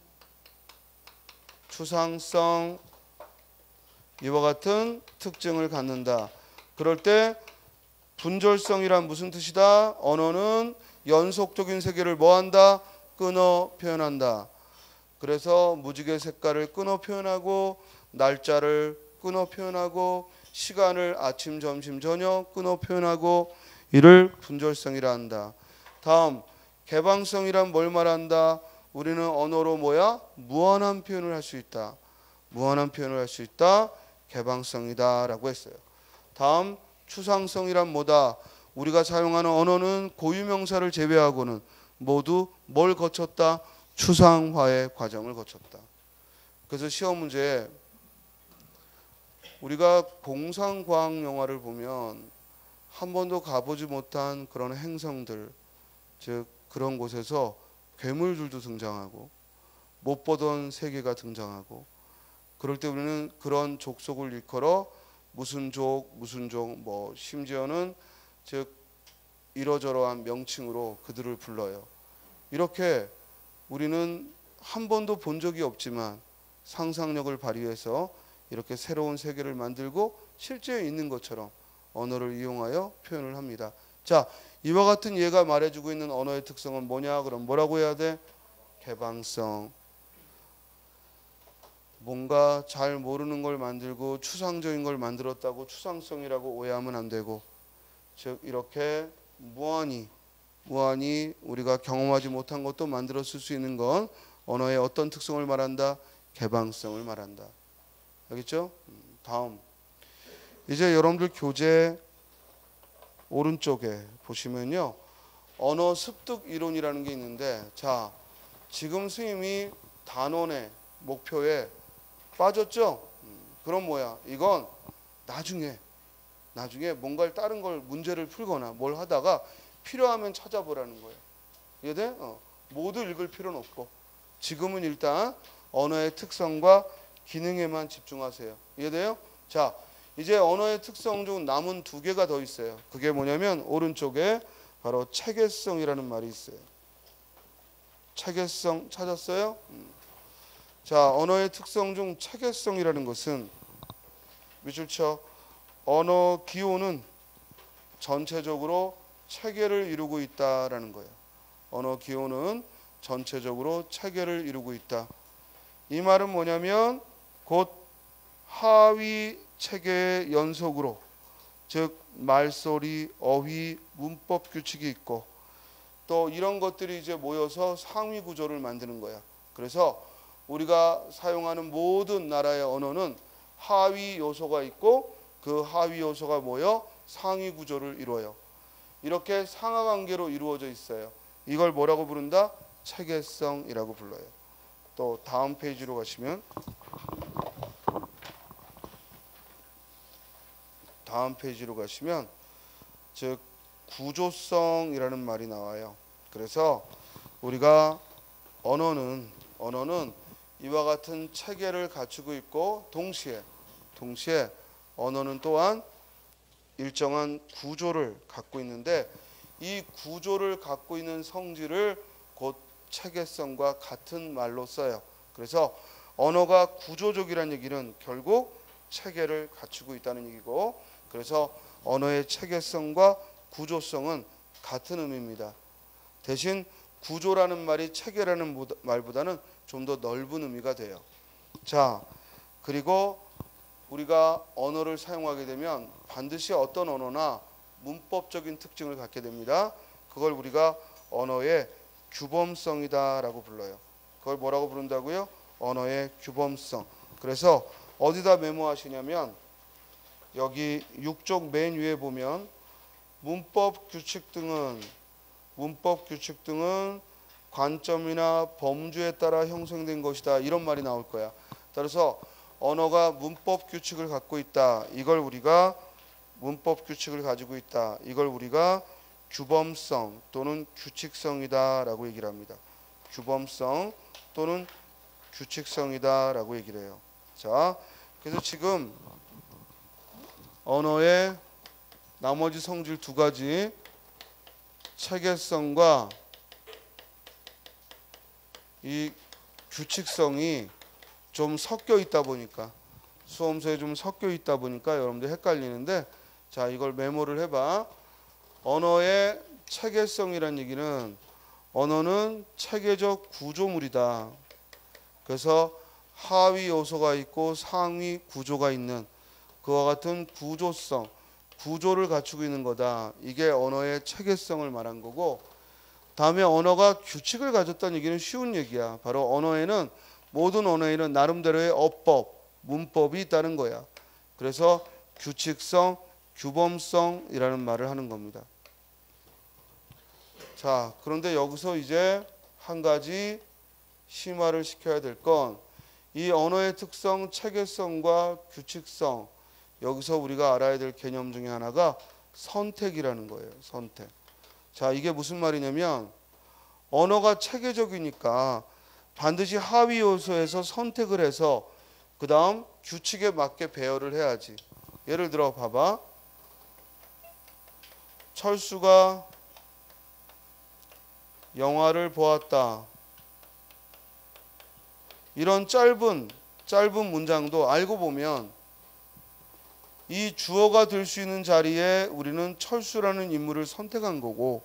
추상성 이와 같은 특징을 갖는다. 그럴 때 분절성이란 무슨 뜻이다? 언어는 연속적인 세계를 뭐한다? 끊어 표현한다. 그래서 무지개 색깔을 끊어 표현하고 날짜를 끊어 표현하고 시간을 아침, 점심, 저녁 끊어 표현하고 이를 분절성이라 한다. 다음 개방성이란 뭘 말한다? 우리는 언어로 뭐야? 무한한 표현을 할 수 있다. 무한한 표현을 할 수 있다. 개방성이다 라고 했어요. 다음 추상성이란 뭐다? 우리가 사용하는 언어는 고유명사를 제외하고는 모두 뭘 거쳤다? 추상화의 과정을 거쳤다. 그래서 시험 문제에 우리가 공상과학 영화를 보면 한 번도 가보지 못한 그런 행성들, 즉 그런 곳에서 괴물들도 등장하고 못 보던 세계가 등장하고 그럴 때 우리는 그런 족속을 일컬어 무슨 족 뭐 심지어는 즉 이러저러한 명칭으로 그들을 불러요. 이렇게 우리는 한 번도 본 적이 없지만 상상력을 발휘해서 이렇게 새로운 세계를 만들고 실제 있는 것처럼 언어를 이용하여 표현을 합니다. 자, 이와 같은 예가 말해주고 있는 언어의 특성은 뭐냐? 그럼 뭐라고 해야 돼? 개방성. 뭔가 잘 모르는 걸 만들고 추상적인 걸 만들었다고 추상성이라고 오해하면 안 되고, 즉 이렇게 무한히 우리가 경험하지 못한 것도 만들었을 수 있는 건 언어의 어떤 특성을 말한다? 개방성을 말한다. 알겠죠? 다음 이제 여러분들 교재 오른쪽에 보시면요 언어 습득 이론이라는 게 있는데, 자 지금 선생님이 단원의 목표에 빠졌죠? 그럼 뭐야? 이건 나중에 뭔가를 다른 걸 문제를 풀거나 뭘 하다가 필요하면 찾아보라는 거예요. 이해돼? 모두 읽을 필요는 없고 지금은 일단 언어의 특성과 기능에만 집중하세요. 이해돼요? 자, 이제 언어의 특성 중 남은 두 개가 더 있어요. 그게 뭐냐면 오른쪽에 바로 체계성이라는 말이 있어요. 체계성 찾았어요? 자, 언어의 특성 중 체계성이라는 것은 밑줄 쳐. 언어 기호는 전체적으로 체계를 이루고 있다라는 거예요. 언어 기호는 전체적으로 체계를 이루고 있다. 이 말은 뭐냐면 곧 하위 체계의 연속으로, 즉 말소리, 어휘, 문법 규칙이 있고 또 이런 것들이 이제 모여서 상위 구조를 만드는 거야. 그래서 우리가 사용하는 모든 나라의 언어는 하위 요소가 있고 그 하위 요소가 모여 상위 구조를 이루어요. 이렇게 상하관계로 이루어져 있어요. 이걸 뭐라고 부른다? 체계성이라고 불러요. 또 다음 페이지로 가시면 즉 구조성이라는 말이 나와요. 그래서 우리가 언어는 이와 같은 체계를 갖추고 있고 동시에 언어는 또한 일정한 구조를 갖고 있는데 이 구조를 갖고 있는 성질을 곧 체계성과 같은 말로 써요. 그래서 언어가 구조적이라는 얘기는 결국 체계를 갖추고 있다는 얘기고, 그래서 언어의 체계성과 구조성은 같은 의미입니다. 대신 구조라는 말이 체계라는 말보다는 좀 더 넓은 의미가 돼요. 자, 그리고 우리가 언어를 사용하게 되면 반드시 어떤 언어나 문법적인 특징을 갖게 됩니다. 그걸 우리가 언어의 규범성이다라고 불러요. 그걸 뭐라고 부른다고요? 언어의 규범성. 그래서 어디다 메모하시냐면 여기 6쪽 맨 위에 보면 문법 규칙 등은 관점이나 범주에 따라 형성된 것이다, 이런 말이 나올 거야. 따라서 언어가 문법 규칙을 갖고 있다, 이걸 우리가 문법 규칙을 가지고 있다, 이걸 우리가 규범성 또는 규칙성이다 라고 얘기를 합니다. 규범성 또는 규칙성이다 라고 얘기를 해요. 자, 그래서 지금 언어의 나머지 성질 두 가지, 체계성과 이 규칙성이 좀 섞여 있다 보니까, 수험서에 좀 섞여 있다 보니까 여러분들 헷갈리는데, 자, 이걸 메모를 해봐. 언어의 체계성이란 얘기는 언어는 체계적 구조물이다. 그래서 하위 요소가 있고 상위 구조가 있는 그와 같은 구조성, 구조를 갖추고 있는 거다. 이게 언어의 체계성을 말한 거고, 다음에 언어가 규칙을 가졌다는 얘기는 쉬운 얘기야. 바로 언어에는, 모든 언어에는 나름대로의 어법, 문법이 있다는 거야. 그래서 규칙성, 규범성이라는 말을 하는 겁니다. 자, 그런데 여기서 이제 한 가지 심화를 시켜야 될 건, 이 언어의 특성, 체계성과 규칙성, 여기서 우리가 알아야 될 개념 중에 하나가 선택이라는 거예요. 선택. 자, 이게 무슨 말이냐면 언어가 체계적이니까 반드시 하위 요소에서 선택을 해서 그 다음 규칙에 맞게 배열을 해야지. 예를 들어 봐봐. 철수가 영화를 보았다. 이런 짧은 문장도 알고 보면 이 주어가 될 수 있는 자리에 우리는 철수라는 인물을 선택한 거고,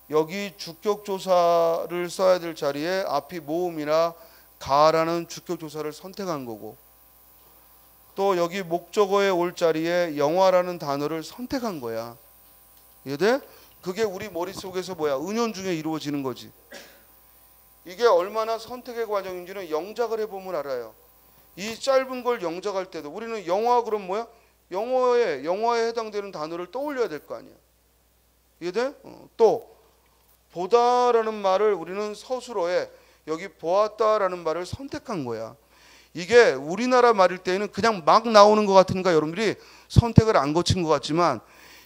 여기 주격조사를 써야 될 자리에 앞이 모음이나 가라는 주격조사를 선택한 거고, 또 여기 목적어에 올 자리에 영화라는 단어를 선택한 거야. 이해돼? 그게 우리 머릿속에서 뭐야? 은연중에 이루어지는 거지. 이게 얼마나 선택의 과정인지는 영작을 해보면 알아요. 이 짧은 걸 영작할 때도 우리는 영화 그럼 뭐야? 영어에 해당되는 단어를 떠올려야 될 거 아니야. 이해돼? 또 보다라는 말을 우리는 서술어에 여기 보았다라는 말을 선택한 거야. 이게 우리나라 말일 때에는 그냥 막 나오는 것 같으니까 여러분들이 선택을 안 거친 것 같지만,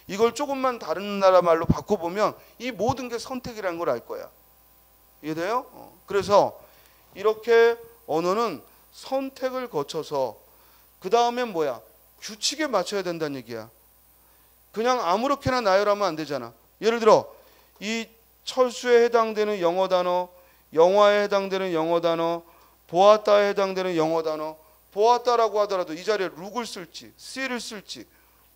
이걸 조금만 다른 나라 말로 바꿔보면 이 모든 게 선택이라는 걸 알 거야. 이해돼요? 그래서 이렇게 언어는 선택을 거쳐서 그 다음엔 뭐야? 규칙에 맞춰야 된다는 얘기야. 그냥 아무렇게나 나열하면 안 되잖아. 예를 들어 이 철수에 해당되는 영어 단어, 영화에 해당되는 영어 단어, 보았다에 해당되는 영어 단어, 보았다라고 하더라도 이 자리에 룩을 쓸지, see를 쓸지,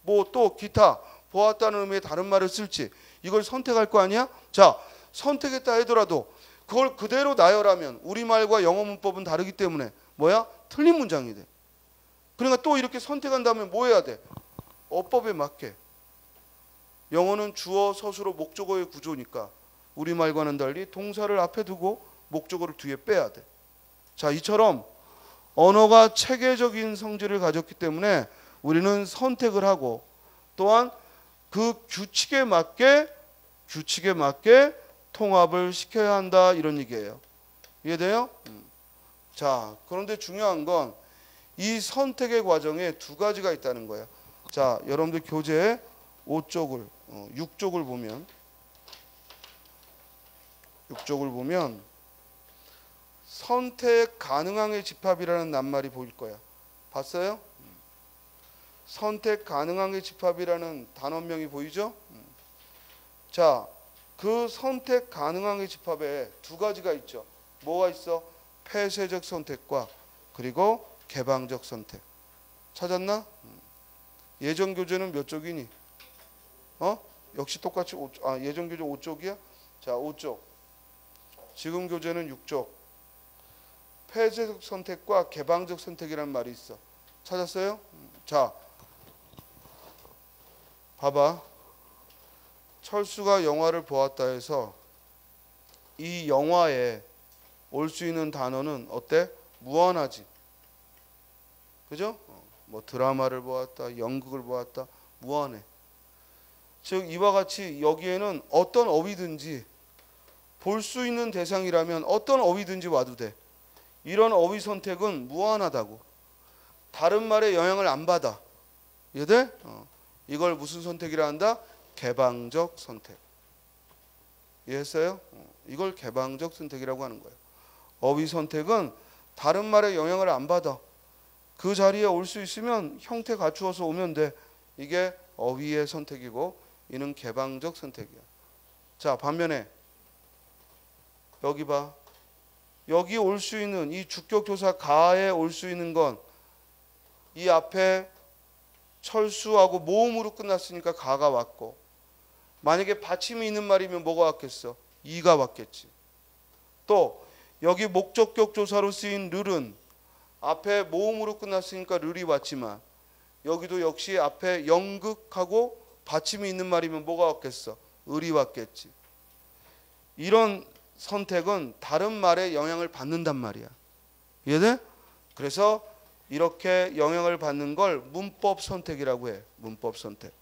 뭐 또 기타 보았다는 의미의 다른 말을 쓸지 이걸 선택할 거 아니야? 자, 선택했다 하더라도 그걸 그대로 나열하면 우리말과 영어 문법은 다르기 때문에 뭐야? 틀린 문장이 돼. 그러니까 또 이렇게 선택한 다음에 뭐 해야 돼? 어법에 맞게. 영어는 주어, 서술어, 목적어의 구조니까 우리말과는 달리 동사를 앞에 두고 목적어를 뒤에 빼야 돼. 자, 이처럼 언어가 체계적인 성질을 가졌기 때문에 우리는 선택을 하고 또한 그 규칙에 맞게 통합을 시켜야 한다 이런 얘기예요. 이해돼요? 자, 그런데 중요한 건 이 선택의 과정에 두 가지가 있다는 거예요. 자, 여러분들 교재 5쪽을 6쪽을 보면 선택 가능항의 집합이라는 낱말이 보일 거야. 봤어요? 선택 가능항의 집합이라는 단원명이 보이죠? 자, 그 선택 가능항의 집합에 두 가지가 있죠. 뭐가 있어? 폐쇄적 선택과 그리고 개방적 선택. 찾았나? 예전 교재는 몇 쪽이니? 역시 똑같이 예전 교재 5쪽이야? 자, 5쪽. 지금 교재는 6쪽. 폐쇄적 선택과 개방적 선택이라는 말이 있어. 찾았어요? 자, 봐봐. 철수가 영화를 보았다 해서 이 영화에 올 수 있는 단어는 어때? 무한하지. 그죠? 뭐 드라마를 보았다, 연극을 보았다, 무한해. 즉 이와 같이 여기에는 어떤 어휘든지 볼 수 있는 대상이라면 어떤 어휘든지 와도 돼. 이런 어휘 선택은 무한하다고. 다른 말에 영향을 안 받아. 이해돼? 이걸 무슨 선택이라 한다? 개방적 선택. 이해했어요? 이걸 개방적 선택이라고 하는 거예요. 어휘 선택은 다른 말에 영향을 안 받아. 그 자리에 올 수 있으면 형태 갖추어서 오면 돼. 이게 어휘의 선택이고 이는 개방적 선택이야. 자, 반면에 여기 봐. 여기 올 수 있는 이 주격조사 가에 올 수 있는 건 이 앞에 철수하고 모음으로 끝났으니까 가가 왔고 만약에 받침이 있는 말이면 뭐가 왔겠어? 이가 왔겠지. 또 여기 목적격 조사로 쓰인 르는 앞에 모음으로 끝났으니까 르이 왔지만 여기도 역시 앞에 연극하고 받침이 있는 말이면 뭐가 왔겠어? 을이 왔겠지. 이런 선택은 다른 말에 영향을 받는단 말이야. 이해돼? 그래서 이렇게 영향을 받는 걸 문법 선택이라고 해. 문법 선택.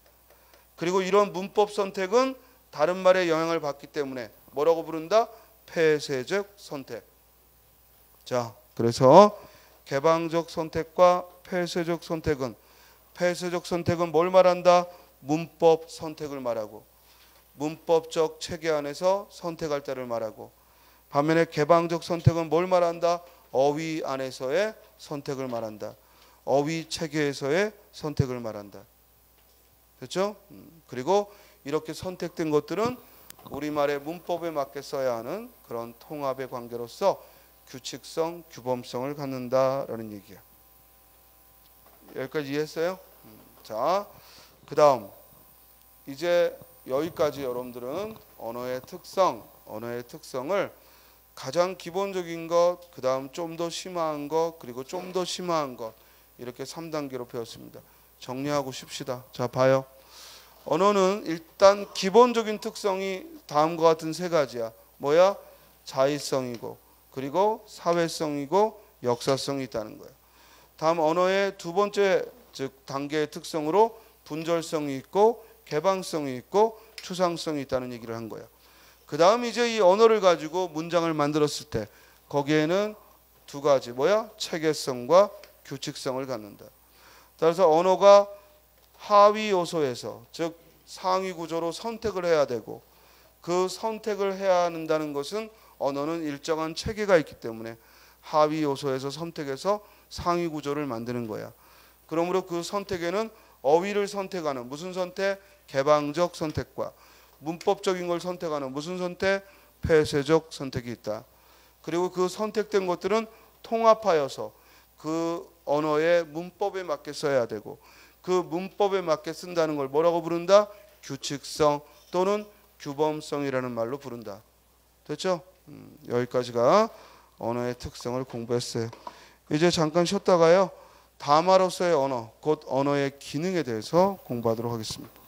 그리고 이런 문법 선택은 다른 말에 영향을 받기 때문에 뭐라고 부른다? 폐쇄적 선택. 자, 그래서 개방적 선택과 폐쇄적 선택은 뭘 말한다? 문법 선택을 말하고 문법적 체계 안에서 선택할 때를 말하고 반면에 개방적 선택은 뭘 말한다? 어휘 안에서의 선택을 말한다. 어휘 체계에서의 선택을 말한다. 됐죠? 그리고 이렇게 선택된 것들은 우리말의 문법에 맞게 써야 하는 그런 통합의 관계로서 규칙성, 규범성을 갖는다라는 얘기야. 여기까지 이해했어요? 자, 그 다음 이제 여기까지 여러분들은 언어의 특성을 가장 기본적인 것, 그 다음 좀 더 심한 것, 그리고 좀 더 심한 것 이렇게 3단계로 배웠습니다. 정리하고 쉽시다. 자, 봐요. 언어는 일단 기본적인 특성이 다음과 같은 세 가지야. 뭐야? 자의성이고 그리고 사회성이고 역사성이 있다는 거예요. 다음 언어의 두 번째 즉 단계의 특성으로 분절성이 있고 개방성이 있고 추상성이 있다는 얘기를 한 거예요. 그 다음 이제 이 언어를 가지고 문장을 만들었을 때 거기에는 두 가지 뭐야? 체계성과 규칙성을 갖는다. 따라서 언어가 하위 요소에서 즉 상위 구조로 선택을 해야 되고 그 선택을 해야 한다는 것은 언어는 일정한 체계가 있기 때문에 하위 요소에서 선택해서 상위 구조를 만드는 거야. 그러므로 그 선택에는 어휘를 선택하는 무슨 선택? 개방적 선택과 문법적인 걸 선택하는 무슨 선택? 폐쇄적 선택이 있다. 그리고 그 선택된 것들은 통합하여서 그 언어의 문법에 맞게 써야 되고 그 문법에 맞게 쓴다는 걸 뭐라고 부른다? 규칙성 또는 규범성이라는 말로 부른다. 됐죠? 여기까지가 언어의 특성을 공부했어요. 이제 잠깐 쉬었다가요. 담화로서의 언어, 곧 언어의 기능에 대해서 공부하도록 하겠습니다.